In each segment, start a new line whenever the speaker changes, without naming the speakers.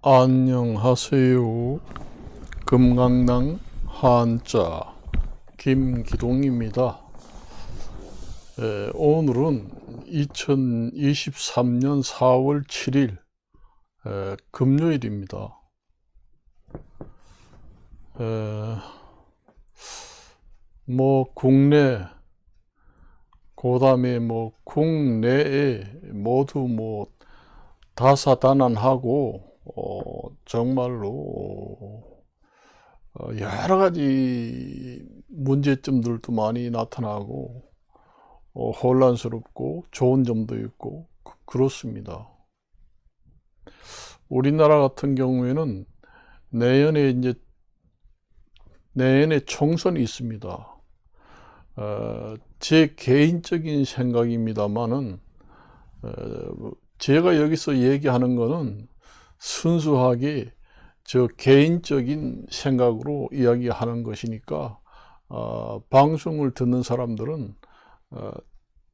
안녕하세요. 금강당 한자 김기동입니다. 오늘은 2023년 4월 7일 금요일입니다. 국내 그다음에 국내에 모두 다사다난하고 정말로 여러 가지 문제점들도 많이 나타나고 혼란스럽고 좋은 점도 있고 그렇습니다. 우리나라 같은 경우에는 내년에 총선이 있습니다. 제 개인적인 생각입니다만은 제가 여기서 얘기하는 거는 순수하게 저 개인적인 생각으로 이야기하는 것이니까 방송을 듣는 사람들은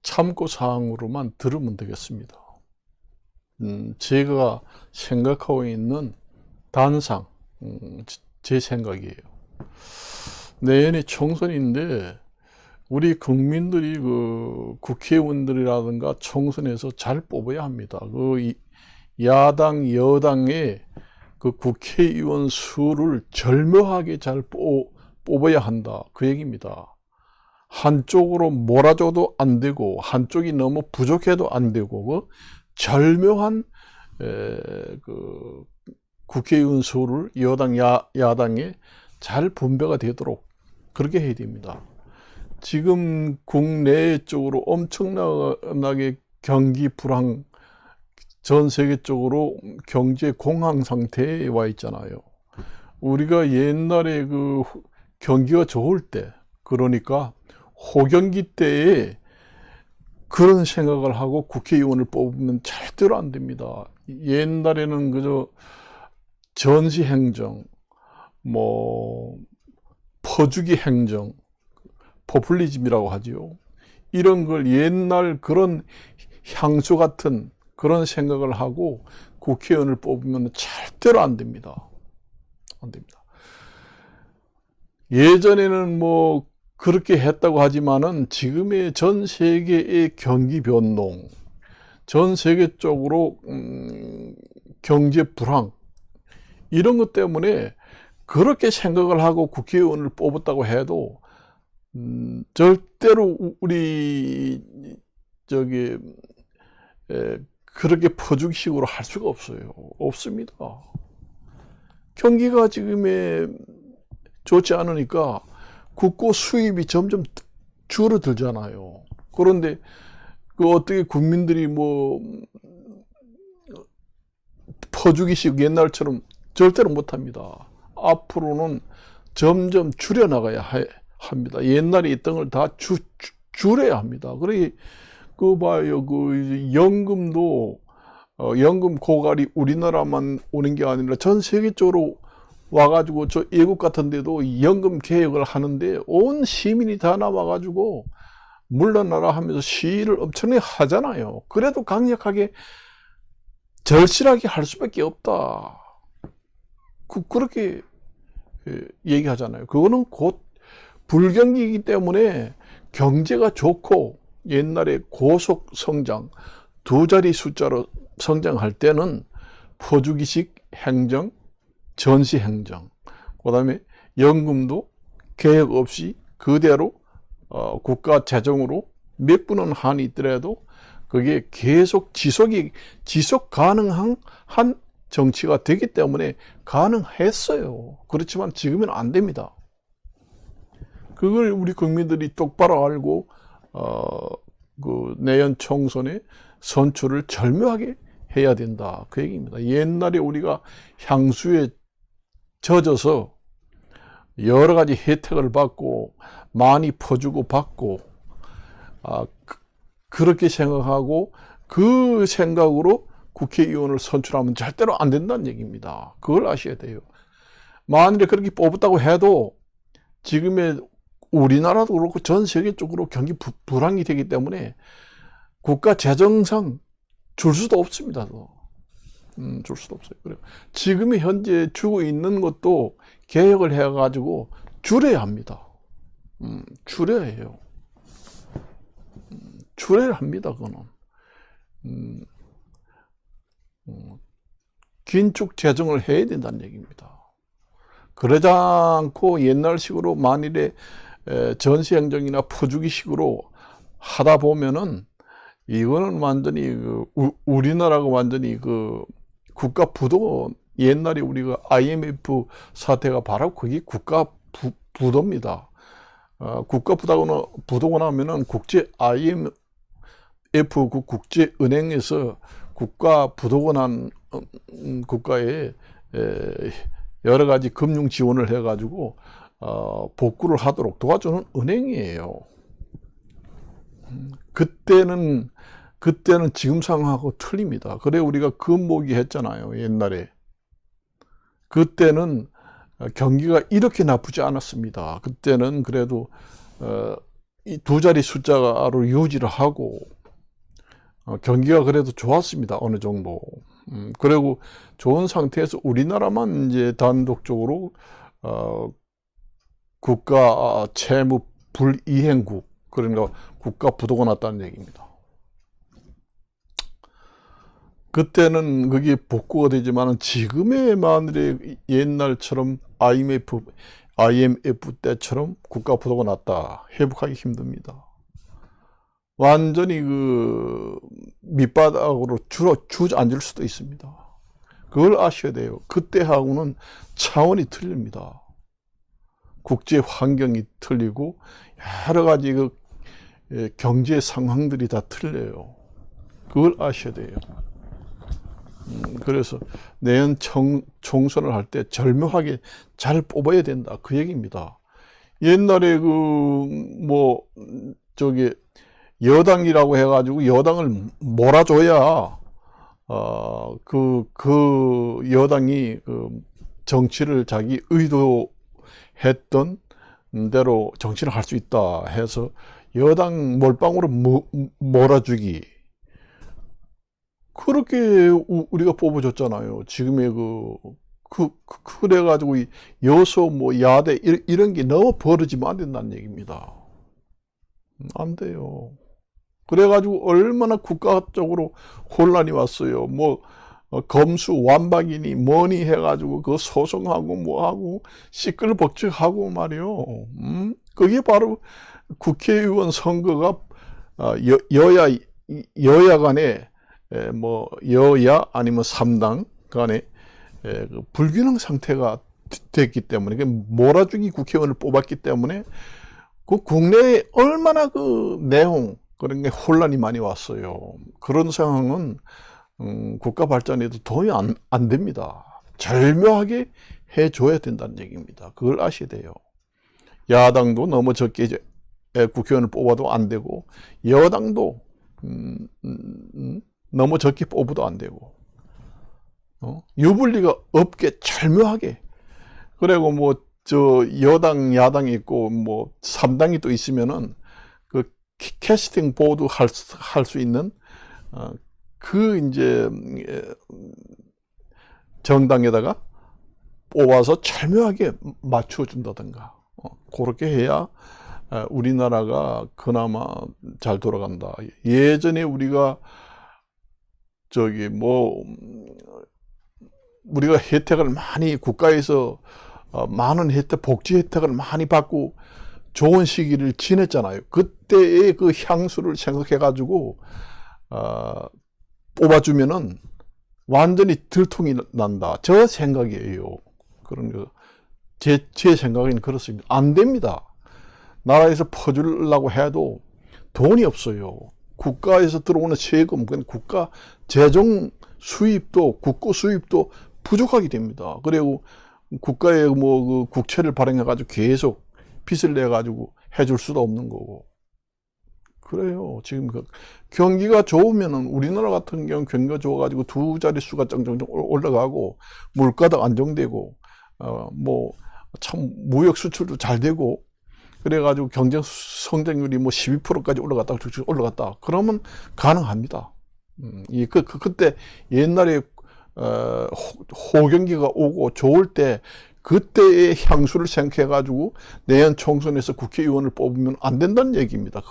참고사항으로만 들으면 되겠습니다. 제가 생각하고 있는 단상, 제 생각이에요. 내년에 총선인데 우리 국민들이 국회의원들이라든가 총선에서 잘 뽑아야 합니다. 야당, 여당의 국회의원 수를 절묘하게 잘 뽑아야 한다. 그 얘기입니다. 한쪽으로 몰아줘도 안 되고, 한쪽이 너무 부족해도 안 되고, 절묘한 국회의원 수를 여당, 야당에 잘 분배가 되도록 그렇게 해야 됩니다. 지금 국내 쪽으로 엄청나게 경기 불황, 전 세계적으로 경제 공황 상태에 와 있잖아요. 우리가 옛날에 경기가 좋을 때, 그러니까 호경기 때에 그런 생각을 하고 국회의원을 뽑으면 절대로 안 됩니다. 옛날에는 그저 전시행정, 퍼주기 행정, 포퓰리즘이라고 하지요. 이런 걸 옛날 그런 향수 같은 그런 생각을 하고 국회의원을 뽑으면 절대로 안 됩니다. 안 됩니다. 예전에는 그렇게 했다고 하지만은 지금의 전 세계의 경기 변동, 전 세계적으로 경제 불황, 이런 것 때문에 그렇게 생각을 하고 국회의원을 뽑았다고 해도 절대로 우리 그렇게 퍼주기식으로 할 수가 없어요. 없습니다. 경기가 지금에 좋지 않으니까 국고 수입이 점점 줄어들잖아요. 그런데 어떻게 국민들이 퍼주기식 옛날처럼 절대로 못합니다. 앞으로는 점점 줄여나가야 합니다. 옛날에 있던 걸 다 줄여야 합니다. 그러니 봐요. 연금도 연금 고갈이 우리나라만 오는 게 아니라 전 세계적으로 와가지고 저 외국 같은 데도 연금 개혁을 하는데 온 시민이 다 나와가지고 물러나라 하면서 시위를 엄청나게 하잖아요. 그래도 강력하게 절실하게 할 수밖에 없다. 그렇게 얘기하잖아요. 그거는 곧 불경기이기 때문에 경제가 좋고 옛날에 고속 성장, 두 자리 숫자로 성장할 때는 퍼주기식 행정, 전시 행정, 그 다음에 연금도 개혁 없이 그대로 국가 재정으로 몇 분은 한이 있더라도 그게 계속 지속 가능한 정치가 되기 때문에 가능했어요. 그렇지만 지금은 안 됩니다. 그걸 우리 국민들이 똑바로 알고 내년 총선에 선출을 절묘하게 해야 된다. 그 얘기입니다. 옛날에 우리가 향수에 젖어서 여러 가지 혜택을 받고 많이 퍼주고 받고 그렇게 생각하고 그 생각으로 국회의원을 선출하면 절대로 안 된다는 얘기입니다. 그걸 아셔야 돼요. 만일에 그렇게 뽑았다고 해도 지금의 우리나라도 그렇고 전 세계적으로 경기 불황이 되기 때문에 국가 재정상 줄 수도 없습니다. 줄 수도 없어요. 그리고 지금 현재 주고 있는 것도 개혁을 해가지고 줄여야 합니다. 줄여야 해요. 줄여야 합니다. 그거는. 긴축 재정을 해야 된다는 얘기입니다. 그러지 않고 옛날식으로 만일에 전시행정이나 퍼주기식으로 하다 보면은 이거는 완전히 우리나라가 완전히 국가 부도, 옛날에 우리가 IMF 사태가 바로 그게 국가 부도입니다. 국가 부도가 나면은 국제 IMF 국제은행에서 국가 부도가 난 국가에 여러 가지 금융 지원을 해가지고 복구를 하도록 도와주는 은행이에요. 그때는 지금 상황하고 틀립니다. 그래 우리가 금모기 했잖아요. 옛날에. 그때는 경기가 이렇게 나쁘지 않았습니다. 그때는 그래도 이 두 자리 숫자로 유지를 하고 경기가 그래도 좋았습니다. 어느 정도. 그리고 좋은 상태에서 우리나라만 이제 단독적으로 국가 채무 불이행국, 그러니까 국가 부도가 났다는 얘기입니다. 그때는 그게 복구가 되지만 지금의 만일에 옛날처럼 IMF 때처럼 국가 부도가 났다. 회복하기 힘듭니다. 완전히 밑바닥으로 주저앉을 수도 있습니다. 그걸 아셔야 돼요. 그때하고는 차원이 틀립니다. 국제 환경이 틀리고 여러 가지 경제 상황들이 다 틀려요. 그걸 아셔야 돼요. 그래서 내년 총선을 할 때 절묘하게 잘 뽑아야 된다. 그 얘기입니다. 옛날에 여당이라고 해가지고 여당을 몰아줘야 그 여당이 정치를 자기 의도했던 대로 정치를 할 수 있다 해서 여당 몰빵으로 몰아주기, 그렇게 우리가 뽑아줬잖아요. 지금의 그래가지고 여소 야대 이런 게 너무 벌어지면 안 된다는 얘기입니다. 안 돼요. 그래가지고 얼마나 국가적으로 혼란이 왔어요. 검수 완박이니 뭐니 해가지고 소송하고 뭐하고 시끌벅적하고 말이요. 그게 바로 국회의원 선거가 여야 간에 여야 아니면 3당 간에 불균형 상태가 됐기 때문에, 몰아주기 국회의원을 뽑았기 때문에 국내에 얼마나 내용 그런 게 혼란이 많이 왔어요. 그런 상황은 국가 발전에도 도움이 안 됩니다. 절묘하게 해줘야 된다는 얘기입니다. 그걸 아셔야 돼요. 야당도 너무 적게 국회의원을 뽑아도 안 되고, 여당도 너무 적게 뽑아도 안 되고, 유불리가 없게 절묘하게. 그리고 여당, 야당이 있고 3당이 또 있으면은 캐스팅 보드 할 수 있는 이제 정당에다가 뽑아서 절묘하게 맞춰 준다든가, 그렇게 해야 우리나라가 그나마 잘 돌아간다. 예전에 우리가 우리가 혜택을 많이 국가에서 많은 복지 혜택을 많이 받고 좋은 시기를 지냈잖아요. 그때의 향수를 생각해 가지고 뽑아주면은 완전히 들통이 난다. 저 생각이에요. 그런 제 생각에는 그렇습니다. 안 됩니다. 나라에서 퍼주려고 해도 돈이 없어요. 국가에서 들어오는 세금, 국가 재정 수입도, 국고 수입도 부족하게 됩니다. 그리고 국가에 국채를 발행해가지고 계속 빚을 내가지고 해줄 수도 없는 거고. 그래요. 지금 경기가 좋으면은, 우리나라 같은 경우 경기가 좋아가지고 두 자릿수가 짱짱짱 올라가고, 물가도 안정되고, 참 무역 수출도 잘 되고, 그래가지고 경제 성장률이 12%까지 올라갔다. 그러면 가능합니다. 그때 옛날에 호경기가 오고 좋을 때 그때의 향수를 생각해 가지고 내년 총선에서 국회의원을 뽑으면 안 된다는 얘기입니다.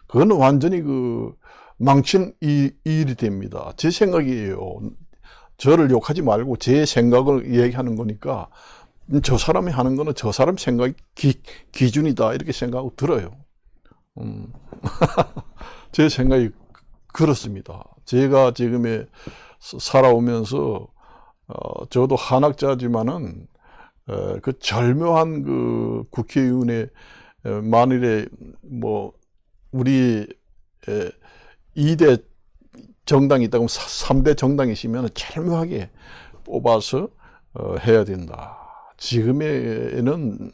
그거는 완전히 망친 일이 됩니다. 제 생각이에요. 저를 욕하지 말고 제 생각을 얘기하는 거니까 저 사람이 하는 거는 저 사람 생각 기준이다 이렇게 생각하고 들어요. 제 생각이 그렇습니다. 제가 지금에 살아오면서 저도 한학자지만은 그 절묘한 그 국회의원의 만일에 뭐 우리 2대 정당이 있다고 하면 3대 정당이시면 절묘하게 뽑아서 해야 된다. 지금에는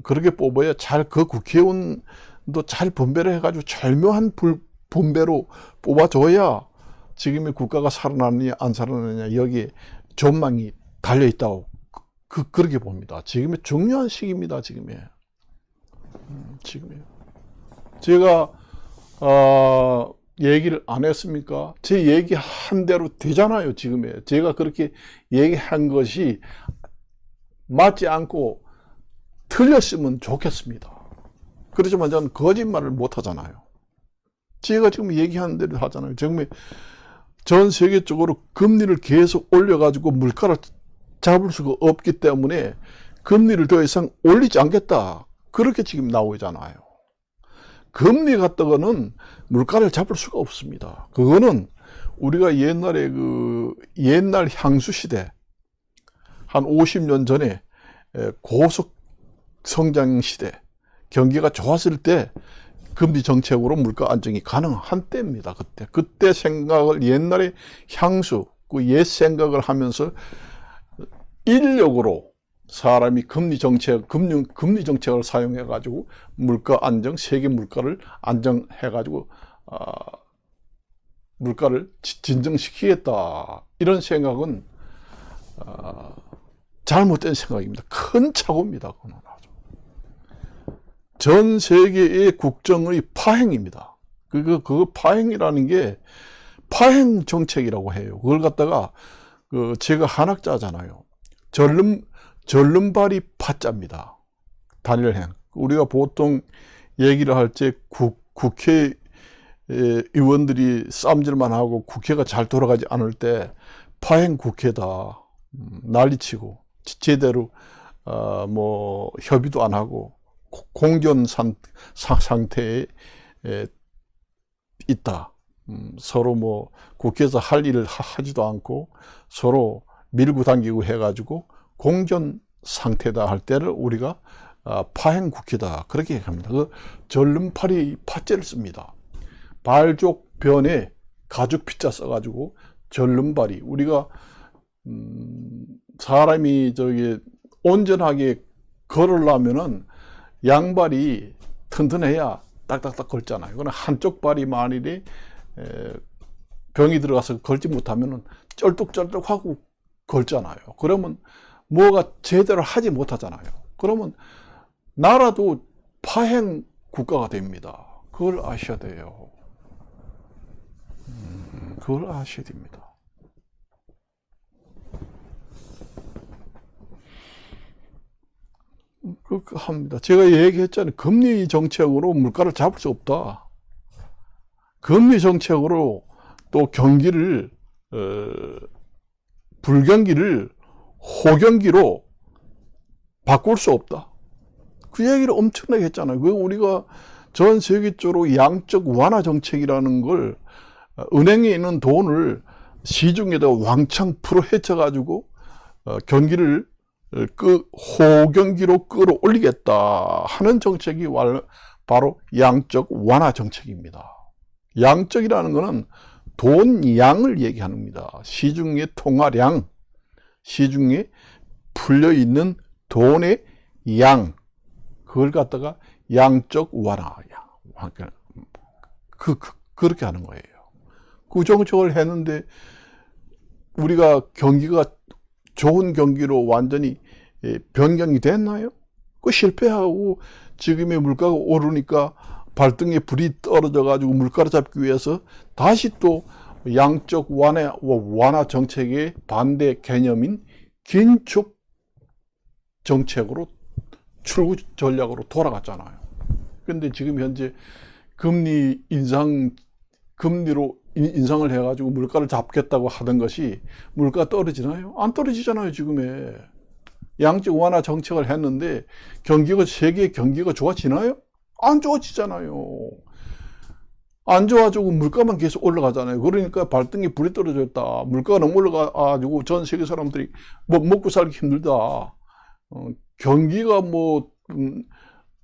그렇게 뽑아야 잘 그 국회의원도 잘 분배를 해가지고 절묘한 분배로 뽑아줘야 지금의 국가가 살아나느냐 안 살아나느냐 여기에 전망이 달려있다고 그렇게 봅니다. 지금의 중요한 시기입니다. 지금에. 제가 얘기를 안 했습니까? 제 얘기한 대로 되잖아요. 지금에. 제가 그렇게 얘기한 것이 맞지 않고 틀렸으면 좋겠습니다. 그렇지만 저는 거짓말을 못 하잖아요. 제가 지금 얘기하는 대로 하잖아요. 지금 전 세계적으로 금리를 계속 올려가지고 물가를 잡을 수가 없기 때문에 금리를 더 이상 올리지 않겠다. 그렇게 지금 나오잖아요. 금리 같다고는 물가를 잡을 수가 없습니다. 그거는 우리가 옛날에 옛날 향수 시대 한 50년 전에 고속 성장 시대 경기가 좋았을 때 금리 정책으로 물가 안정이 가능한 때입니다. 그때 생각을 옛날에 향수 그 옛 생각을 하면서 인력으로 사람이 금리 정책을 사용해 가지고 물가 안정, 세계 물가를 안정해 가지고 물가를 진정시키겠다. 이런 생각은 잘못된 생각입니다. 큰 착오입니다. 그건 아주. 전 세계의 국정의 파행입니다. 그 파행이라는 게 파행 정책이라고 해요. 그걸 갖다가 제가 한학자잖아요. 절름발이 파자입니다. 단일행. 우리가 보통 얘기를 할 때 국회 의원들이 쌈질만 하고 국회가 잘 돌아가지 않을 때 파행 국회다. 난리치고 제대로 뭐 협의도 안 하고 공전 상태에 있다. 서로 뭐 국회에서 할 일을 하지도 않고 서로 밀고 당기고 해가지고 공전 상태다 할 때를 우리가 파행 국회다 그렇게 얘기합니다. 그 절름팔이 파째를 씁니다. 발족 변에 가죽 피자 써가지고 절름발이 우리가 사람이 온전하게 걸으려면은 양발이 튼튼해야 딱딱딱 걸잖아요. 그러나 한쪽 발이 만일에 병이 들어가서 걸지 못하면은 쩔뚝쩔뚝하고 걸잖아요. 그러면 뭐가 제대로 하지 못하잖아요. 그러면 나라도 파행 국가가 됩니다. 그걸 아셔야 돼요. 그걸 아셔야 됩니다. 그렇게 합니다. 제가 얘기했잖아요. 금리 정책으로 물가를 잡을 수 없다. 금리 정책으로 또 경기를 불경기를 호경기로 바꿀 수 없다. 그 얘기를 엄청나게 했잖아요. 우리가 전 세계적으로 양적 완화 정책이라는 걸 은행에 있는 돈을 시중에다 왕창 풀어헤쳐가지고 경기를 호경기로 끌어올리겠다 하는 정책이 바로 양적 완화 정책입니다. 양적이라는 것은 돈 양을 얘기하는 겁니다. 시중의 통화량, 시중에 풀려있는 돈의 양, 그걸 갖다가 양적 완화, 그렇게 하는 거예요. 그 정책을 했는데 우리가 경기가 좋은 경기로 완전히 변경이 됐나요? 그 실패하고 지금의 물가가 오르니까 발등에 불이 떨어져 가지고 물가를 잡기 위해서 다시 또 양적 완화 정책의 반대 개념인 긴축 정책으로 출구 전략으로 돌아갔잖아요. 그런데 지금 현재 금리로 인상을 해가지고 물가를 잡겠다고 하던 것이 물가 떨어지나요? 안 떨어지잖아요, 지금에. 양적 완화 정책을 했는데 세계 경기가 좋아지나요? 안 좋아지잖아요. 안 좋아지고 물가만 계속 올라가잖아요. 그러니까 발등에 불이 떨어져 있다. 물가가 너무 올라가가지고 전 세계 사람들이 먹고 살기 힘들다. 경기가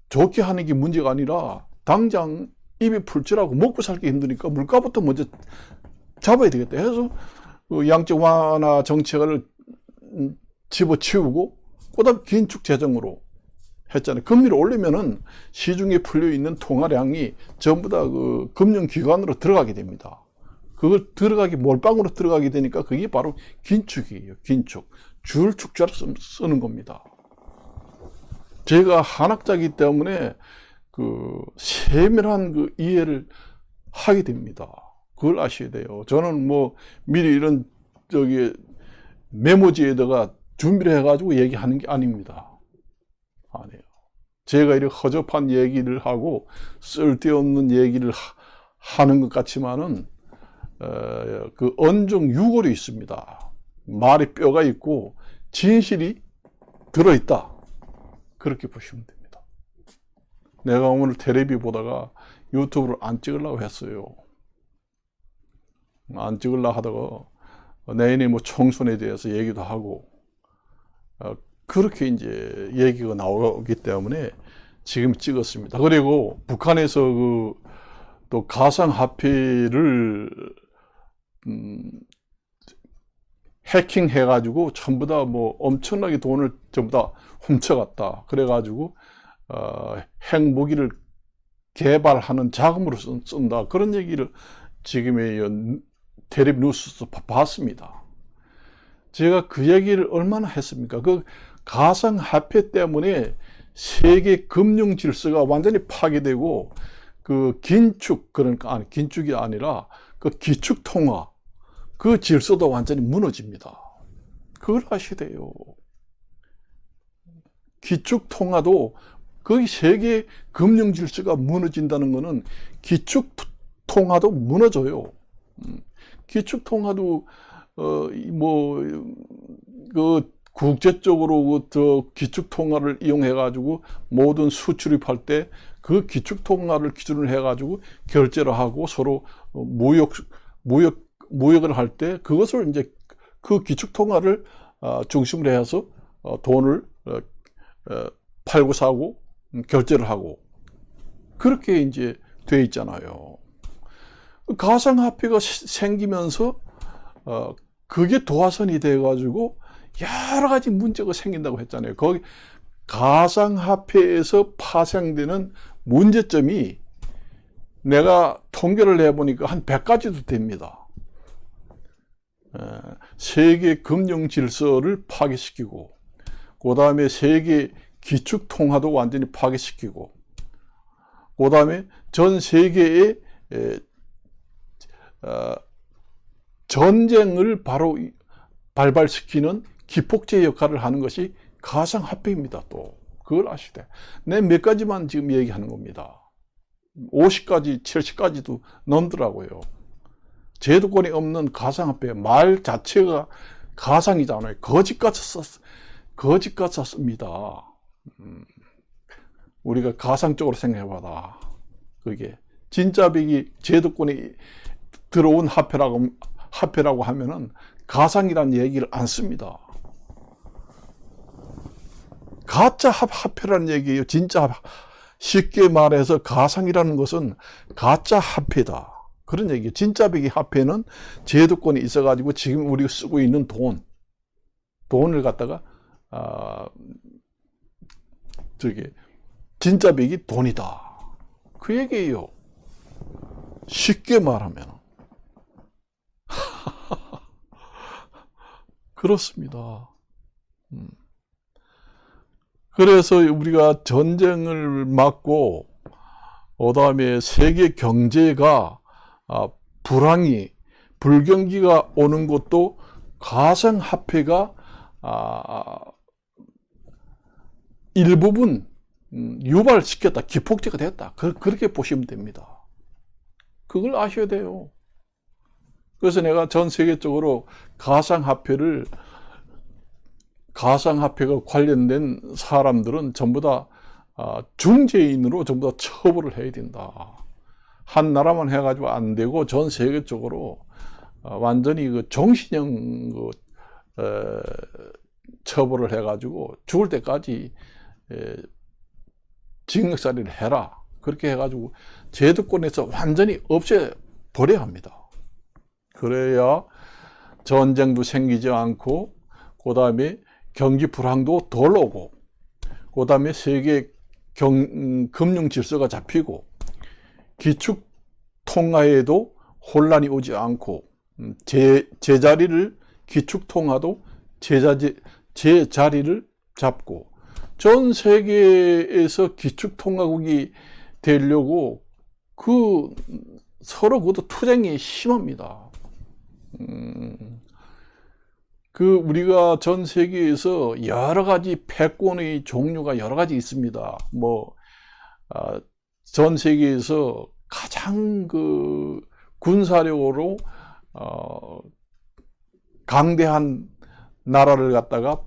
좋게 하는 게 문제가 아니라 당장 입이 풀칠하고 먹고 살기 힘드니까 물가부터 먼저 잡아야 되겠다 해서 양적 완화 정책을 집어치우고 그다음 긴축 재정으로 했잖아요. 금리를 올리면은 시중에 풀려 있는 통화량이 전부 다 그 금융기관으로 들어가게 됩니다. 그걸 몰빵으로 들어가게 되니까 그게 바로 긴축이에요. 긴축. 줄축자로 쓰는 겁니다. 제가 한학자이기 때문에 그 세밀한 그 이해를 하게 됩니다. 그걸 아셔야 돼요. 저는 미리 이런 메모지에다가 준비를 해가지고 얘기하는 게 아닙니다. 아니에요. 제가 이렇게 허접한 얘기를 하고 쓸데없는 얘기를 하는 것 같지만은 그 언중 유골이 있습니다. 말에 뼈가 있고 진실이 들어있다. 그렇게 보시면 됩니다. 내가 오늘 텔레비 보다가 유튜브를 안 찍으려고 했어요. 안 찍으려고 하다가 내년에 총선에 대해서 얘기도 하고 그렇게 이제 얘기가 나오기 때문에 지금 찍었습니다. 그리고 북한에서 또 가상화폐를 해킹해가지고 전부 다 엄청나게 돈을 전부 다 훔쳐갔다. 그래가지고 핵무기를 개발하는 자금으로 쓴다. 그런 얘기를 지금의 텔레비 뉴스에서 봤습니다. 제가 그 얘기를 얼마나 했습니까? 그 가상화폐 때문에 세계 금융 질서가 완전히 파괴되고 그 그러니까 긴축이 아니라 그 기축통화 그 질서도 완전히 무너집니다. 그걸 아셔야 돼요. 기축통화도 거기 세계 금융 질서가 무너진다는 것은 기축통화도 무너져요. 기축통화도 국제적으로 기축통화를 이용해 가지고 모든 수출입할 때 그 기축통화를 기준으로 해 가지고 결제를 하고 서로 무역을 할 때 그것을 이제 그 기축통화를 중심으로 해서 돈을 팔고 사고 결제를 하고 그렇게 이제 돼 있잖아요. 가상화폐가 생기면서 그게 도화선이 돼 가지고 여러 가지 문제가 생긴다고 했잖아요. 거기 가상화폐에서 파생되는 문제점이 내가 통계를 해보니까 한 100가지도 됩니다. 세계 금융 질서를 파괴시키고 그 다음에 세계 기축통화도 완전히 파괴시키고 그 다음에 전 세계의 전쟁을 바로 발발시키는 기폭제 역할을 하는 것이 가상화폐입니다. 또 그걸 아셔야 돼. 내 몇 가지만 지금 얘기하는 겁니다. 50가지, 70가지도 넘더라고요. 제도권이 없는 가상화폐 말 자체가 가상이잖아요. 거짓같이 씁니다. 우리가 가상적으로 생각해봐라. 그게 진짜 빅이 제도권이 들어온 화폐라고 하면은 가상이라는 얘기를 안 씁니다. 가짜 화폐라는 얘기예요. 진짜 쉽게 말해서 가상이라는 것은 가짜 화폐다. 그런 얘기예요. 진짜 빅이 화폐는 제도권이 있어가지고 지금 우리가 쓰고 있는 돈을 갖다가 진짜 빅이 돈이다. 그 얘기예요. 쉽게 말하면. 그렇습니다. 그래서 우리가 전쟁을 막고 그다음에 세계 경제가 불경기가 오는 것도 가상화폐가 일부분 유발시켰다, 기폭제가 됐다, 그렇게 보시면 됩니다. 그걸 아셔야 돼요. 그래서 내가 전 세계적으로 가상화폐가 관련된 사람들은 전부 다 중재인으로 전부 다 처벌을 해야 된다. 한 나라만 해가지고 안 되고 전 세계적으로 완전히 그 종신형 처벌을 해가지고 죽을 때까지 징역살이를 해라. 그렇게 해가지고 제도권에서 완전히 없애버려야 합니다. 그래야 전쟁도 생기지 않고, 그 다음에 경기 불황도 덜 오고, 그 다음에 세계 금융 질서가 잡히고, 기축 통화에도 혼란이 오지 않고, 제자리를 기축 통화도 제자리를 잡고, 전 세계에서 기축 통화국이 되려고 서로 그것도 투쟁이 심합니다. 우리가 전 세계에서 여러 가지 패권의 종류가 여러 가지 있습니다. 전 세계에서 가장 군사력으로 강대한 나라를 갖다가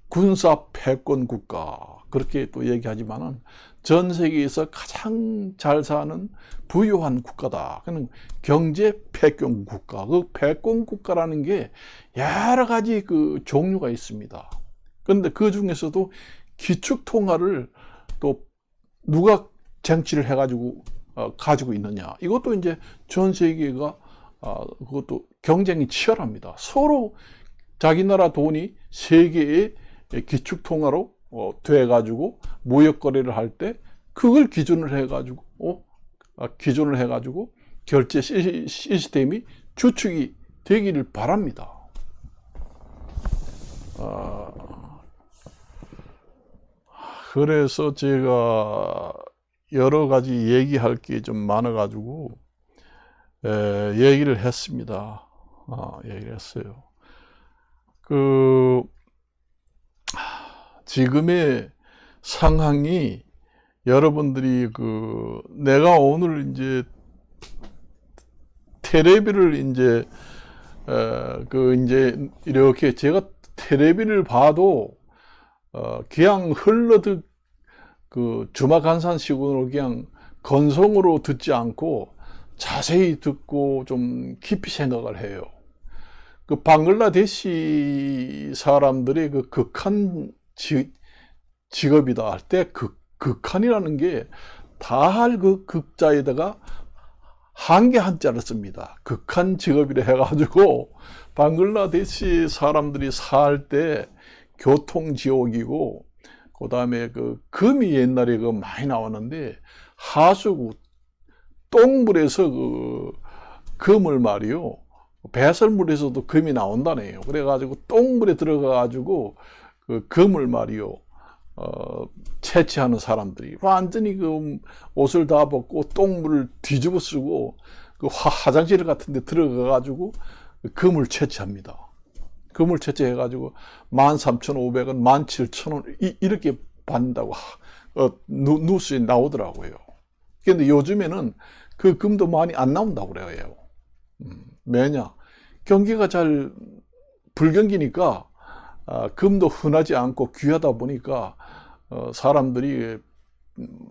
군사 패권 국가, 그렇게 또 얘기하지만은 전 세계에서 가장 잘 사는 부유한 국가다. 그는 경제 패권 국가. 그 패권 국가라는 게 여러 가지 종류가 있습니다. 그런데 그 중에서도 기축 통화를 또 누가 쟁취를 해가지고 가지고 있느냐. 이것도 이제 전 세계가 그것도 경쟁이 치열합니다. 서로 자기 나라 돈이 세계의 기축 통화로 돼가지고 무역 거래를 할 때 그걸 기준을 해가지고 결제 시스템이 주축이 되기를 바랍니다. 그래서 제가 여러 가지 얘기할 게 좀 많아가지고 얘기를 했습니다. 얘기를 했어요. 지금의 상황이 여러분들이 내가 오늘 이제 텔레비를 이제 이렇게 제가 텔레비를 봐도 그냥 주마간산식으로 그냥 건성으로 듣지 않고 자세히 듣고 좀 깊이 생각을 해요. 방글라데시 사람들의 극한 직업이다 할 때 극한이라는 게 다할 극자에다가 한개 한자를 씁니다. 극한 직업이라 해가지고 방글라데시 사람들이 살 때 교통지옥이고, 그 다음에 금이 옛날에 많이 나왔는데 하수구 똥물에서 금을 말이요, 배설물에서도 금이 나온다네요. 그래가지고 똥물에 들어가가지고 금을 말이요 채취하는 사람들이 완전히 옷을 다 벗고 똥물을 뒤집어 쓰고 화장실 같은 데 들어가가지고 금을 채취합니다. 금을 채취해가지고 13,500원, 17,000원 이렇게 받는다고 뉴스에 나오더라고요. 그런데 요즘에는 그 금도 많이 안 나온다고 그래요. 왜냐? 경기가 잘 불경기니까 금도 흔하지 않고 귀하다 보니까 사람들이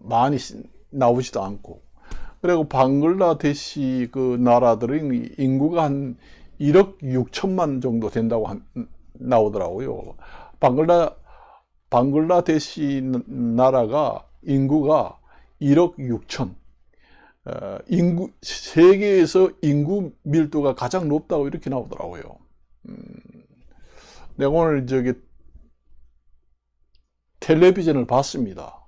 많이 나오지도 않고, 그리고 방글라데시 나라들은 인구가 한 1억 6천만 정도 된다고 나오더라고요. 방글라데시 나라가 인구가 1억 6천, 세계에서 인구 밀도가 가장 높다고 이렇게 나오더라고요. 내가 오늘 텔레비전을 봤습니다.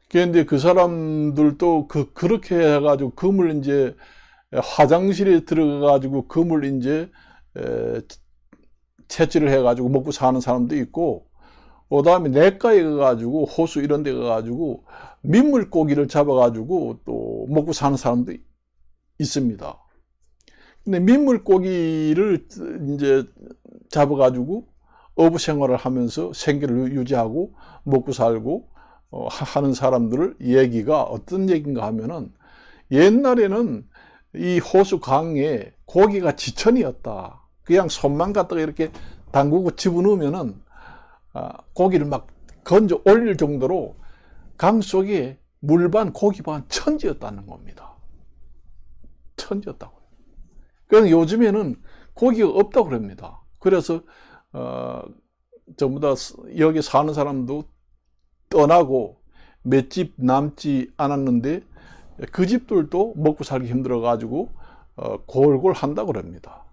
그런데 그 사람들도 그렇게 해가지고 금을 이제 화장실에 들어가가지고 금을 이제 채취를 해가지고 먹고 사는 사람도 있고, 그 다음에 냇가에 가가지고 호수 이런 데 가가지고 민물고기를 잡아가지고 또 먹고 사는 사람도 있습니다. 근데 민물고기를 이제 잡아가지고 어부 생활을 하면서 생계를 유지하고 먹고 살고 하는 사람들 얘기가 어떤 얘기인가 하면은, 옛날에는 이 호수 강에 고기가 지천이었다. 그냥 손만 갖다가 이렇게 담그고 집어넣으면은 고기를 막 건져 올릴 정도로 강 속에 물반 고기반 천지였다는 겁니다. 천지였다고요. 그러니까 요즘에는 고기가 없다고 그럽니다. 그래서 전부 다 여기 사는 사람도 떠나고 몇 집 남지 않았는데, 그 집들도 먹고 살기 힘들어 가지고 골골 한다고 그럽니다.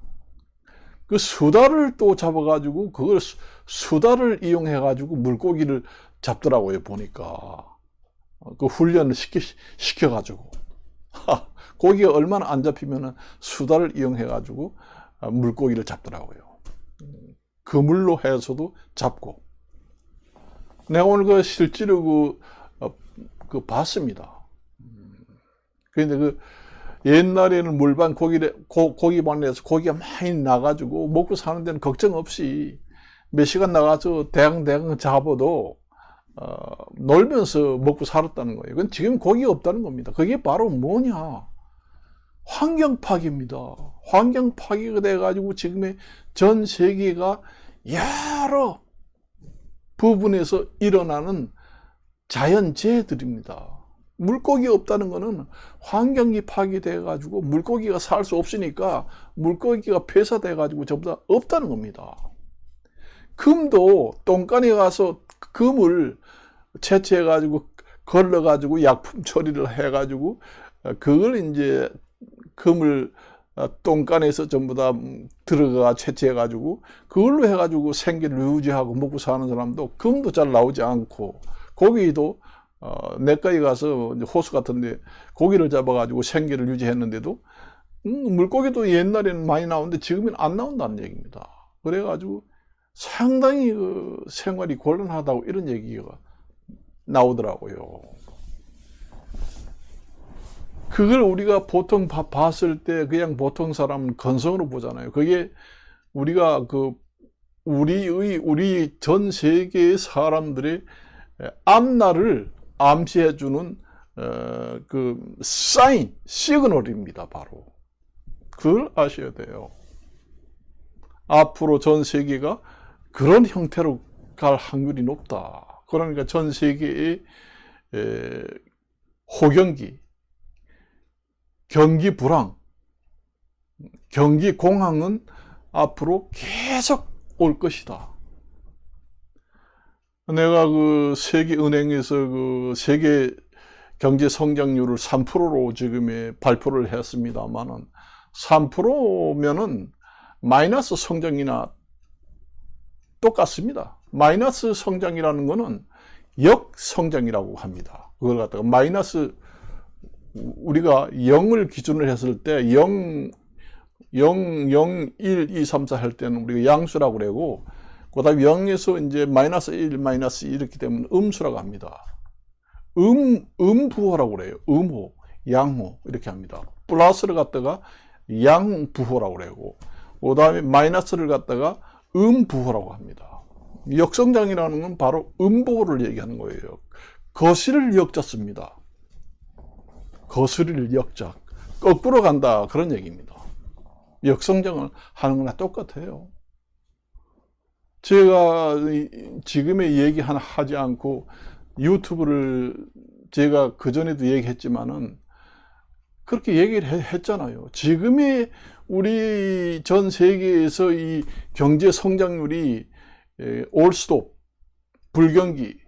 그 수달을 또 잡아 가지고 그걸 수달을 이용해 가지고 물고기를 잡더라고요. 보니까 그 훈련을 시켜 가지고 고기가 얼마나 안 잡히면은 수달을 이용해 가지고 물고기를 잡더라고요. 그물로 해서도 잡고. 내가 오늘 그 실제로 그 봤습니다. 그런데 그 옛날에는 물반 고기반에서 고기가 많이 나가지고 먹고 사는 데는 걱정 없이 몇 시간 나가서 대강 잡아도 놀면서 먹고 살았다는 거예요. 그건 지금 고기가 없다는 겁니다. 그게 바로 뭐냐? 환경 파괴입니다. 환경 파괴가 돼가지고 지금의 전 세계가 여러 부분에서 일어나는 자연재해들입니다. 물고기가 없다는 것은 환경이 파괴돼 가지고 물고기가 살 수 없으니까 물고기가 폐사돼 가지고 전부 다 없다는 겁니다. 금도 똥간에 가서 금을 채취해 가지고 걸러 가지고 약품 처리를 해 가지고 그걸 이제 금을 똥간에서 전부 다 들어가 채취해 가지고 그걸로 해 가지고 생계를 유지하고 먹고 사는 사람도 금도 잘 나오지 않고, 고기도 내과에 가서 호수 같은데 고기를 잡아가지고 생계를 유지했는데도 물고기도 옛날에는 많이 나오는데 지금은 안 나온다는 얘기입니다. 그래가지고 상당히 그 생활이 곤란하다고 이런 얘기가 나오더라고요. 그걸 우리가 보통 봤을 때 그냥 보통 사람은 건성으로 보잖아요. 그게 우리가 우리 전 세계의 사람들의 앞날을 암시해주는 그 사인, 시그널입니다. 바로 그걸 아셔야 돼요. 앞으로 전 세계가 그런 형태로 갈 확률이 높다. 그러니까 전 세계의 호경기, 경기 불황, 경기 공황은 앞으로 계속 올 것이다. 내가 그 세계은행에서 그 세계 경제 성장률을 3%로 지금에 발표를 했습니다만은 3%면은 마이너스 성장이나 똑같습니다. 마이너스 성장이라는 거는 역성장이라고 합니다. 그걸 갖다가 마이너스, 우리가 0을 기준으로 했을 때 0, 1, 2, 3, 4 할 때는 우리가 양수라고 그러고, 그 다음에 0에서 이제 마이너스 1, 마이너스 2 이렇게 되면 음수라고 합니다. 음부호라고 그래요. 음호, 양호 이렇게 합니다. 플러스를 갖다가 양부호라고 그래요. 그 다음에 마이너스를 갖다가 음부호라고 합니다. 역성장이라는 건 바로 음부호를 얘기하는 거예요. 거스를 역자 씁니다. 거스를 역자, 거꾸로 간다 그런 얘기입니다. 역성장을 하는 거나 똑같아요. 제가 지금의 얘기 하나 하지 않고 유튜브를 제가 그전에도 얘기했지만은 그렇게 얘기를 했잖아요. 지금의 우리 전 세계에서 이 경제 성장률이 올스톱, 불경기,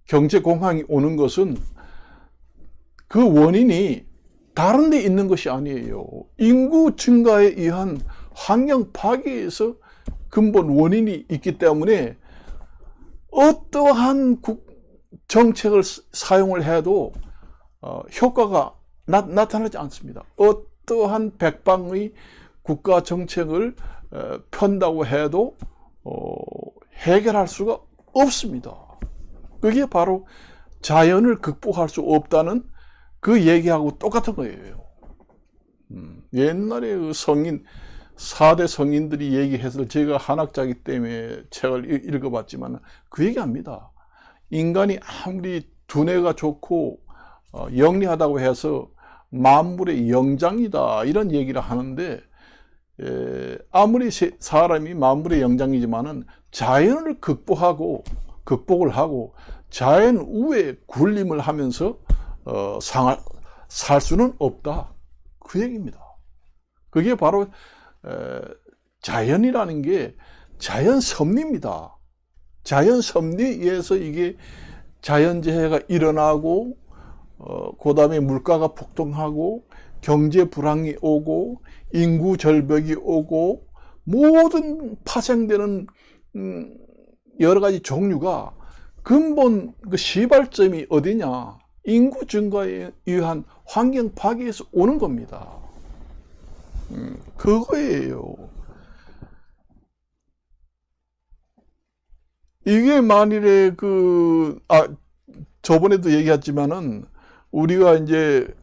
경제 공황이 오는 것은 그 원인이 다른 데 있는 것이 아니에요. 인구 증가에 의한 환경 파괴에서 근본 원인이 있기 때문에 어떠한 정책을 사용을 해도 효과가 나타나지 않습니다. 어떠한 백방의 국가 정책을 편다고 해도 해결할 수가 없습니다. 그게 바로 자연을 극복할 수 없다는 그 얘기하고 똑같은 거예요. 옛날에 그 성인 4대 성인들이 얘기해서 제가 한학자이기 때문에 책을 읽어봤지만 그 얘기합니다. 인간이 아무리 두뇌가 좋고 영리하다고 해서 만물의 영장이다 이런 얘기를 하는데, 아무리 사람이 만물의 영장이지만은 자연을 극복을 하고 자연 우에 군림을 하면서 살 수는 없다, 그 얘기입니다. 그게 바로 자연이라는 게 자연 섭리입니다. 자연 섭리에 의해서 이게 자연재해가 일어나고 그 다음에 물가가 폭등하고 경제 불황이 오고 인구 절벽이 오고 모든 파생되는 여러 가지 종류가 근본 그 시발점이 어디냐? 인구 증가에 의한 환경 파괴에서 오는 겁니다. 그거예요. 이게 만일에 저번에도 얘기했지만은 우리가 이제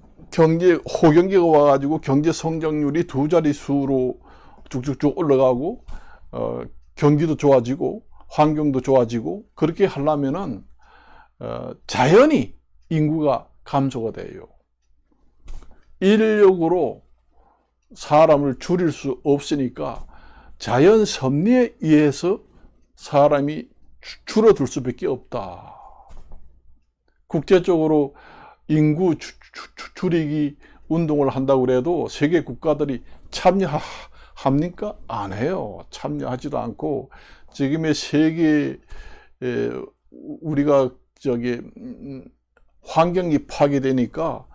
호경기가 와가지고 경제 성장률이 2자릿수로 쭉쭉쭉 올라가고 경기도 좋아지고 환경도 좋아지고 그렇게 하려면은 자연히 인구가 감소가 돼요. 인력으로 사람을 줄일 수 없으니까 자연 섭리에 의해서 사람이 줄어들 수밖에 없다. 국제적으로 인구 줄이기 운동을 한다고 그래도 세계 국가들이 참여합니까? 안 해요. 참여하지도 않고 지금의 세계 우리가 환경이 파괴되니까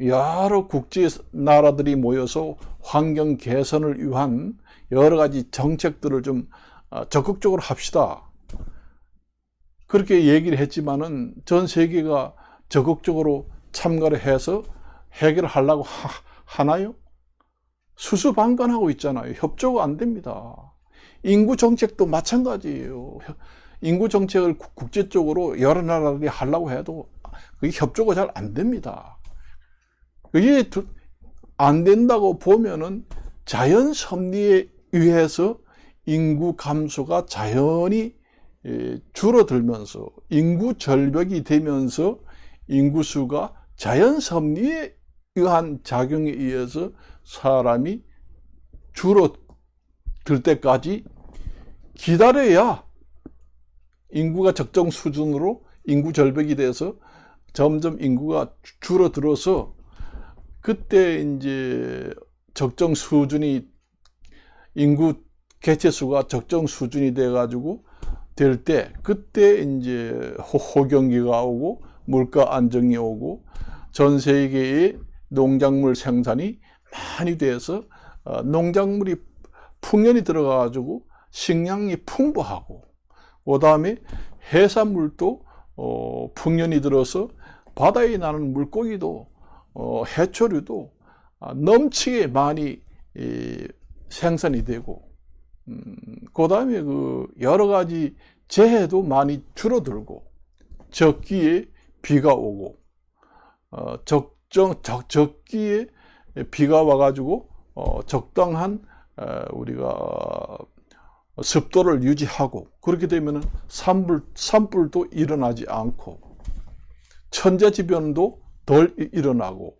여러 국제 나라들이 모여서 환경 개선을 위한 여러 가지 정책들을 좀 적극적으로 합시다. 그렇게 얘기를 했지만은 전 세계가 적극적으로 참가를 해서 해결을 하려고 하나요? 수수방관하고 있잖아요. 협조가 안 됩니다. 인구 정책도 마찬가지예요. 인구 정책을 국제적으로 여러 나라들이 하려고 해도 그게 협조가 잘 안 됩니다. 그게 안 된다고 보면은 자연 섭리에 의해서 인구 감소가 자연히 줄어들면서 인구 절벽이 되면서 인구수가 자연 섭리에 의한 작용에 의해서 사람이 줄어들 때까지 기다려야 인구가 적정 수준으로 인구 절벽이 돼서 점점 인구가 줄어들어서 그때 이제 적정 수준이 인구 개체수가 적정 수준이 돼 가지고 될 때 그때 이제 호경기가 오고 물가 안정이 오고 전 세계의 농작물 생산이 많이 돼서 농작물이 풍년이 들어가 가지고 식량이 풍부하고 그 다음에 해산물도 풍년이 들어서 바다에 나는 물고기도 해초류도 넘치게 많이 생산이 되고 그 다음에 여러 가지 재해도 많이 줄어들고 적기에 비가 오고 적기에 비가 와가지고 적당한 우리가 습도를 유지하고 그렇게 되면 산불도 일어나지 않고 천재지변도 덜 일어나고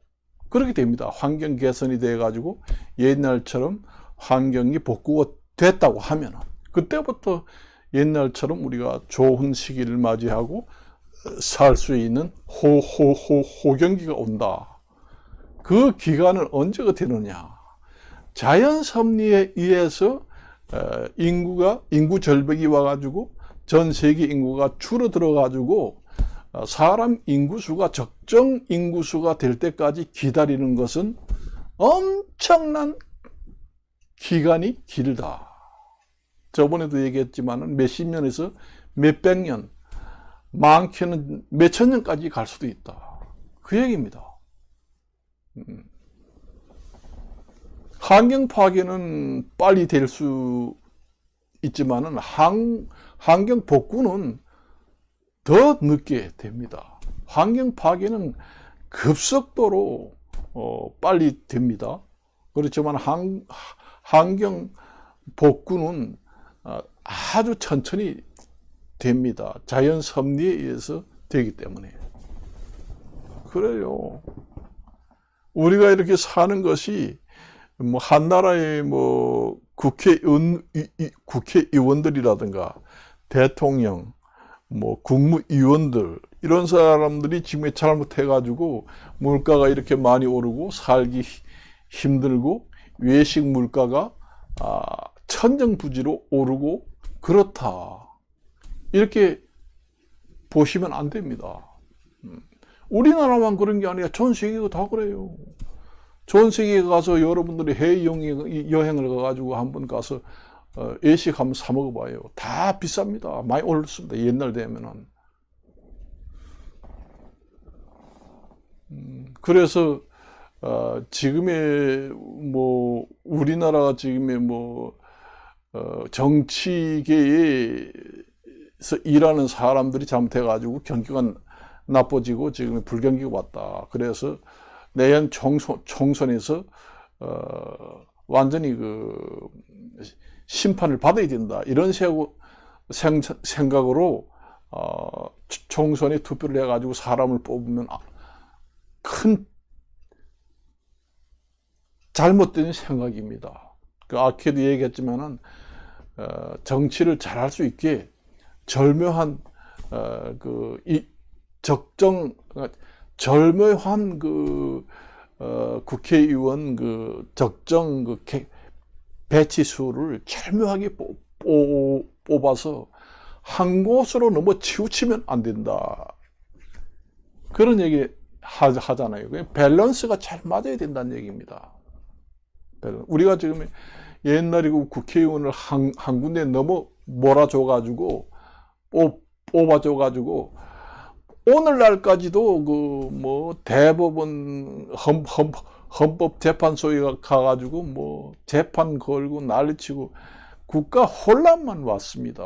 그렇게 됩니다. 환경 개선이 돼 가지고 옛날처럼 환경이 복구가 됐다고 하면 그때부터 옛날처럼 우리가 좋은 시기를 맞이하고 살 수 있는 호경기가 온다. 그 기간은 언제가 되느냐? 자연 섭리에 의해서 인구 절벽이 와가지고 전 세계 인구가 줄어들어 가지고 사람 인구수가 적정 인구수가 될 때까지 기다리는 것은 엄청난 기간이 길다. 저번에도 얘기했지만 몇십 년에서 몇백 년, 많게는 몇천 년까지 갈 수도 있다. 그 얘기입니다. 환경 파괴는 빨리 될 수 있지만은 환경 복구는 더 늦게 됩니다. 환경 파괴는 급속도로 빨리 됩니다. 그렇지만 환경 복구는 아주 천천히 됩니다. 자연 섭리에 의해서 되기 때문에. 그래요. 우리가 이렇게 사는 것이 뭐 한나라의 뭐 국회의원들이라든가 대통령, 뭐 국무위원들 이런 사람들이 지금 잘못해가지고 물가가 이렇게 많이 오르고 살기 힘들고 외식 물가가 천정부지로 오르고 그렇다. 이렇게 보시면 안 됩니다. 우리나라만 그런 게 아니라 전 세계가 다 그래요. 전 세계에 가서 여러분들이 해외여행을 가가지고 한번 가서 외식 한번 사 먹어봐요. 다 비쌉니다. 많이 올랐습니다. 옛날 되면은. 그래서 지금의 뭐 우리나라 지금의 뭐 정치계에서 일하는 사람들이 잘못해가지고 경기가 나빠지고 지금 불경기가 왔다. 그래서 내년 총선에서 완전히 그 심판을 받아야 된다. 이런 생각으로 총선에 투표를 해가지고 사람을 뽑으면 큰 잘못된 생각입니다. 그 아까도 얘기했지만은 정치를 잘할 수 있게 절묘한 절묘한 국회의원 적정 배치수를 절묘하게 뽑아서 한 곳으로 너무 치우치면 안 된다. 그런 얘기 하잖아요. 밸런스가 잘 맞아야 된다는 얘기입니다. 우리가 지금 옛날에 국회의원을 한 군데 너무 몰아줘가지고 뽑아줘가지고 오늘날까지도 뭐 대법원 헌법재판소에 가가지고 뭐 재판 걸고 난리치고 국가 혼란만 왔습니다.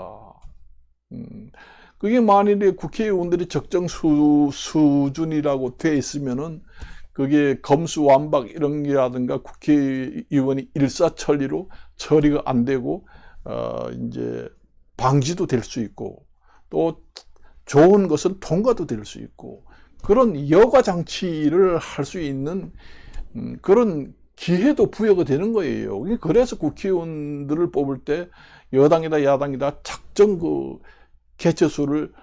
그게 만일에 국회의원들이 적정 수준이라고 돼 있으면은 그게 검수완박 이런 게라든가 국회의원이 일사천리로 처리가 안 되고 이제 방지도 될 수 있고 또 좋은 것은 통과도 될 수 있고 그런 여가 장치를 할 수 있는 그런 기회도 부여가 되는 거예요. 그래서 국회의원들을 뽑을 때 여당이다 야당이다 작정 개체수를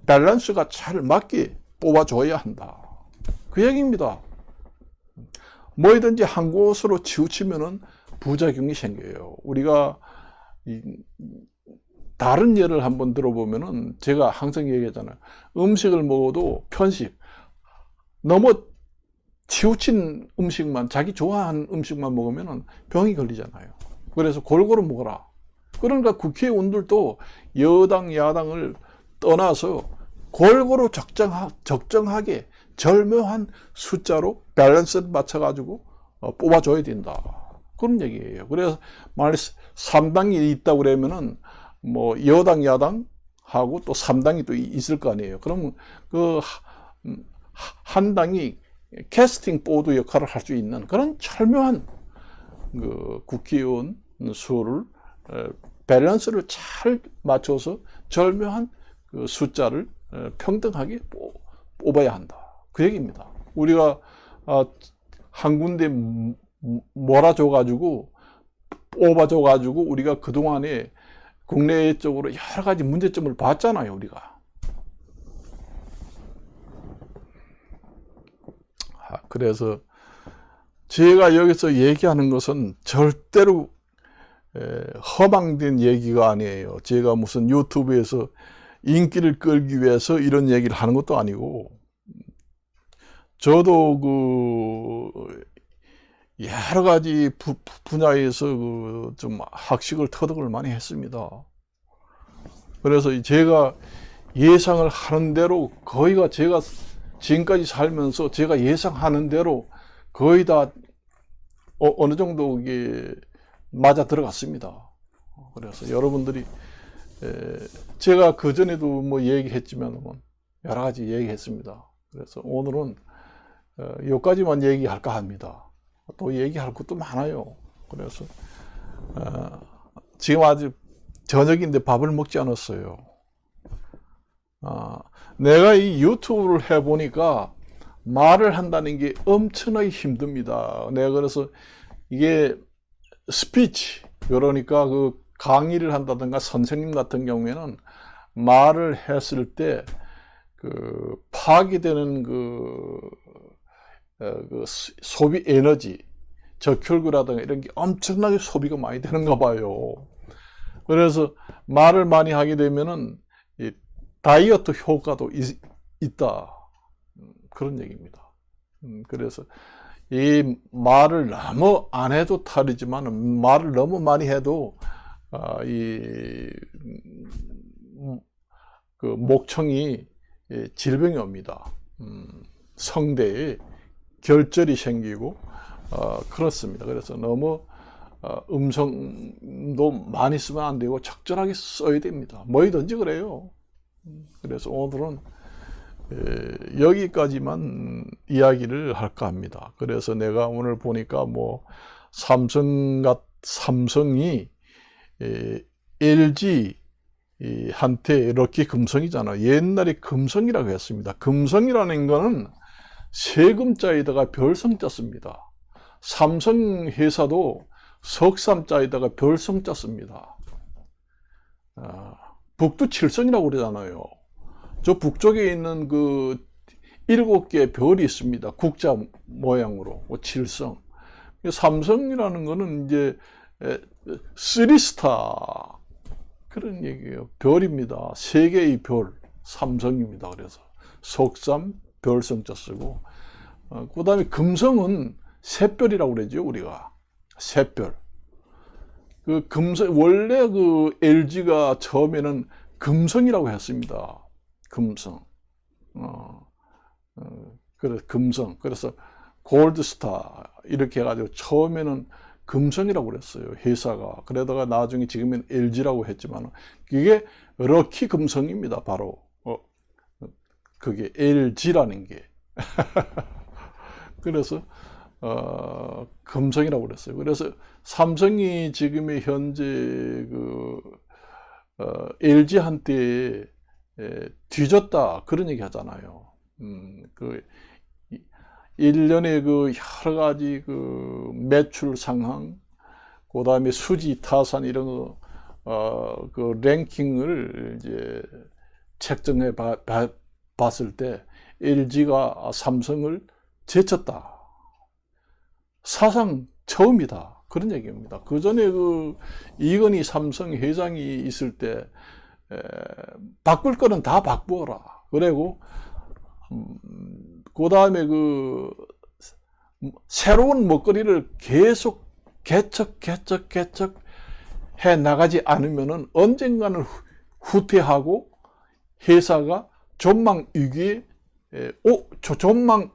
밸런스가 잘 맞게 뽑아줘야 한다. 그 얘기입니다. 뭐든지 한 곳으로 치우치면은 부작용이 생겨요. 우리가 다른 예를 한번 들어보면은 제가 항상 얘기하잖아요. 음식을 먹어도 편식. 너무 치우친 음식만, 자기 좋아하는 음식만 먹으면은 병이 걸리잖아요. 그래서 골고루 먹어라. 그러니까 국회의원들도 여당, 야당을 떠나서 골고루 적정하게 절묘한 숫자로 밸런스를 맞춰가지고 뽑아줘야 된다. 그런 얘기예요. 그래서 만약 3당이 있다고 그러면은 뭐 여당, 야당 하고 또 3당이 또 있을 거 아니에요. 그러면 그 한 당이 캐스팅 보드 역할을 할 수 있는 그런 절묘한 국회의원 수를 밸런스를 잘 맞춰서 절묘한 숫자를 평등하게 뽑아야 한다. 그 얘기입니다. 우리가 한 군데 몰아줘가지고 뽑아줘가지고 우리가 그동안에 국내적으로 여러 가지 문제점을 봤잖아요. 우리가. 그래서 제가 여기서 얘기하는 것은 절대로 허망된 얘기가 아니에요. 제가 무슨 유튜브에서 인기를 끌기 위해서 이런 얘기를 하는 것도 아니고 저도 여러 가지 분야에서 좀 학식을 터득을 많이 했습니다. 그래서 제가 예상을 하는 대로 거의가 제가 지금까지 살면서 제가 예상하는 대로 거의 다 어느 정도 이게 맞아 들어갔습니다. 그래서 여러분들이 제가 그전에도 뭐 얘기했지만 여러 가지 얘기했습니다. 그래서 오늘은 여기까지만 얘기할까 합니다. 또 얘기할 것도 많아요. 그래서 지금 아직 저녁인데 밥을 먹지 않았어요. 내가 이 유튜브를 해보니까 말을 한다는 게 엄청나게 힘듭니다. 내가 그래서 이게 스피치, 그러니까 그 강의를 한다든가 선생님 같은 경우에는 말을 했을 때 그 파괴되는 그 소비 에너지, 적혈구라든가 이런 게 엄청나게 소비가 많이 되는가 봐요. 그래서 말을 많이 하게 되면은 이 다이어트 효과도 있다. 그런 얘기입니다. 그래서 이 말을 너무 안 해도 탈이지만 말을 너무 많이 해도 그 목청이 질병이 옵니다. 성대에 결절이 생기고 그렇습니다. 그래서 너무 음성도 많이 쓰면 안 되고 적절하게 써야 됩니다. 뭐이든지 그래요. 그래서 오늘은 여기까지만 이야기를 할까 합니다. 그래서 내가 오늘 보니까 뭐 삼성이 LG 한테 럭키 금성이잖아. 옛날에 금성이라고 했습니다. 금성이라는 거는 세금자에다가 별성자 씁니다. 삼성 회사도 석삼자에다가 별성자 씁니다. 북두칠성이라고 그러잖아요. 저 북쪽에 있는 그 7개의 별이 있습니다. 국자 모양으로 칠성. 삼성이라는 거는 이제 3스타 그런 얘기예요. 별입니다. 3개의 별, 삼성입니다. 그래서 석삼, 별성자 쓰고 그 다음에 금성은 샛별이라고 그러죠. 우리가 샛별. 그 금성, 원래 그 LG가 처음에는 금성이라고 했습니다. 금성. 그래서 금성. 그래서 골드스타 이렇게 해가지고 처음에는 금성이라고 그랬어요. 회사가. 그러다가 나중에 지금은 LG라고 했지만 그게 럭키 금성입니다. 바로 그게 LG라는 게. 그래서 금성이라고 그랬어요. 그래서 삼성이 지금의 현재 그 LG한테 뒤졌다 그런 얘기 하잖아요. 그 1년에 그 여러 가지 그 매출 상황, 그 다음에 수지 타산 이런 거 그 랭킹을 이제 책정해 봤을 때 LG가 삼성을 제쳤다. 사상 처음이다. 그런 얘기입니다. 그 전에 그 이건희 삼성 회장이 있을 때 바꿀 거는 다 바꾸어라. 그리고 그 다음에 그 새로운 먹거리를 계속 개척 해 나가지 않으면은 언젠가는 후퇴하고 회사가 전망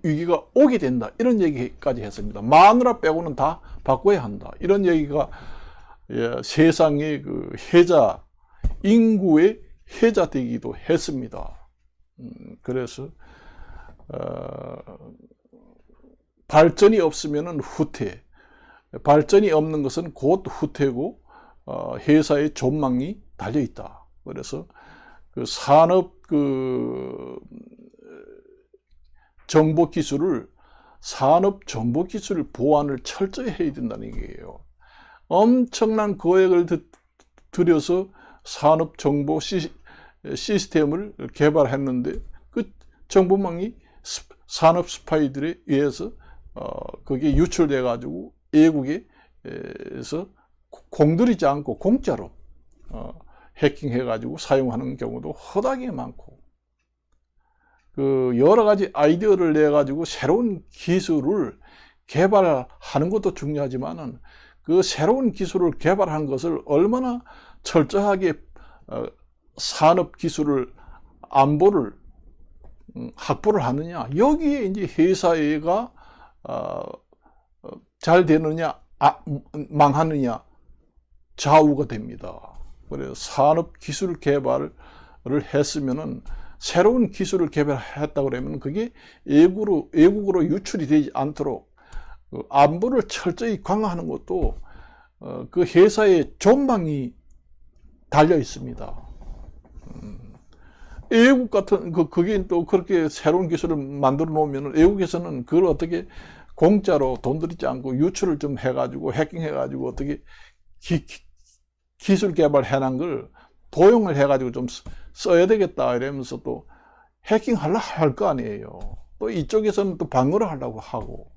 위기가 오게 된다. 이런 얘기까지 했습니다. 마누라 빼고는 다 바꿔야 한다. 이런 얘기가 세상의 그 인구의 해자되기도 했습니다. 그래서 발전이 없으면은 후퇴, 발전이 없는 것은 곧 후퇴고 회사의 전망이 달려 있다. 그래서 그 산업 그 정보 기술을 산업 정보 기술 보완을 철저히 해야 된다는 얘기예요. 엄청난 거액을 들여서 산업 정보 시스템을 개발했는데 그 정보망이 산업 스파이들에 의해서 그게 유출돼 가지고 외국에서 공들이지 않고 공짜로 해킹해 가지고 사용하는 경우도 허다하게 많고, 그 여러 가지 아이디어를 내 가지고 새로운 기술을 개발하는 것도 중요하지만은 그 새로운 기술을 개발한 것을 얼마나 철저하게 산업 기술을 안보를 확보를 하느냐, 여기에 이제 회사가 잘 되느냐 망하느냐 좌우가 됩니다. 그래서 산업 기술 개발을 했으면은 새로운 기술을 개발했다 그러면 그게 외국으로 유출이 되지 않도록 그 안보를 철저히 강화하는 것도 그 회사의 전망이 달려 있습니다. 외국 같은 그게 또 그렇게 새로운 기술을 만들어 놓으면 외국에서는 그걸 어떻게 공짜로 돈 들이지 않고 유출을 좀 해가지고 해킹해가지고 어떻게 기술 개발해놓은 걸 도용을 해가지고 좀 써야 되겠다 이러면서 또 해킹하려고 할 거 아니에요. 또 이쪽에서는 또 방어를 하려고 하고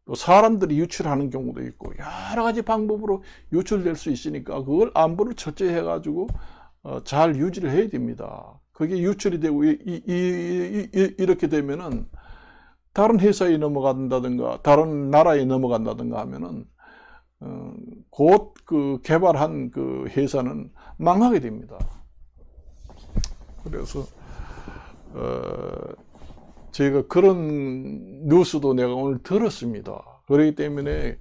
또 사람들이 유출하는 경우도 있고 여러 가지 방법으로 유출될 수 있으니까 그걸 안보를 철저히 해가지고 잘 유지를 해야 됩니다. 그게 유출이 되고 이렇게 되면은 다른 회사에 넘어간다든가 다른 나라에 넘어간다든가 하면은 곧 그 개발한 그 회사는 망하게 됩니다. 그래서 제가 그런 뉴스도 내가 오늘 들었습니다. 그렇기 때문에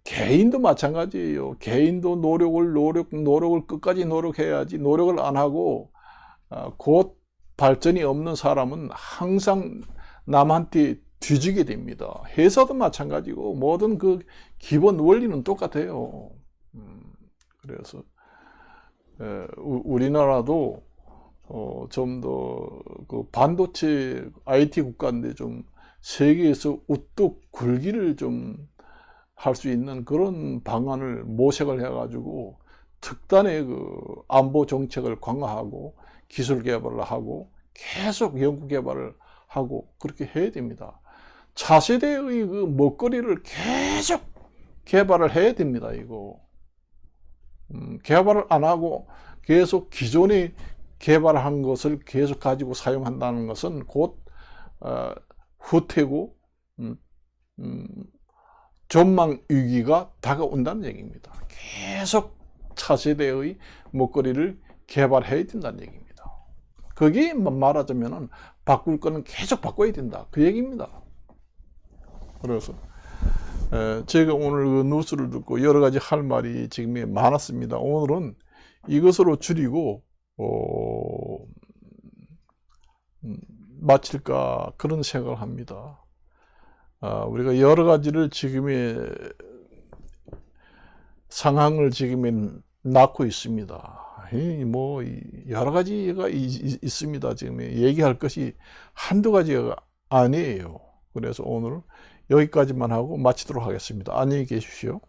개인도 마찬가지예요. 개인도 노력을 끝까지 노력해야지 노력을 안 하고 곧 발전이 없는 사람은 항상 남한테 뒤지게 됩니다. 회사도 마찬가지고 모든 그 기본 원리는 똑같아요. 그래서 우리나라도 좀 더 그 반도체 IT 국가인데 좀 세계에서 우뚝 굴기를 좀 할 수 있는 그런 방안을 모색을 해가지고 특단의 그 안보 정책을 강화하고 기술 개발을 하고 계속 연구 개발을 하고 그렇게 해야 됩니다. 차세대의 그 먹거리를 계속 개발을 해야 됩니다. 이거 개발을 안 하고 계속 기존에 개발한 것을 계속 가지고 사용한다는 것은 곧 후퇴고 전망 위기가 다가온다는 얘기입니다. 계속 차세대의 먹거리를 개발해야 된다는 얘기입니다. 그게 말하자면 바꿀 거는 계속 바꿔야 된다 그 얘기입니다. 그래서 제가 오늘 그 뉴스를 듣고 여러 가지 할 말이 지금 많았습니다. 오늘은 이것으로 줄이고 마칠까 그런 생각을 합니다. 우리가 여러 가지를 지금의 상황을 지금 낳고 있습니다. 뭐 여러 가지가 있습니다. 지금 얘기할 것이 한두 가지가 아니에요. 그래서 오늘 여기까지만 하고 마치도록 하겠습니다. 안녕히 계십시오.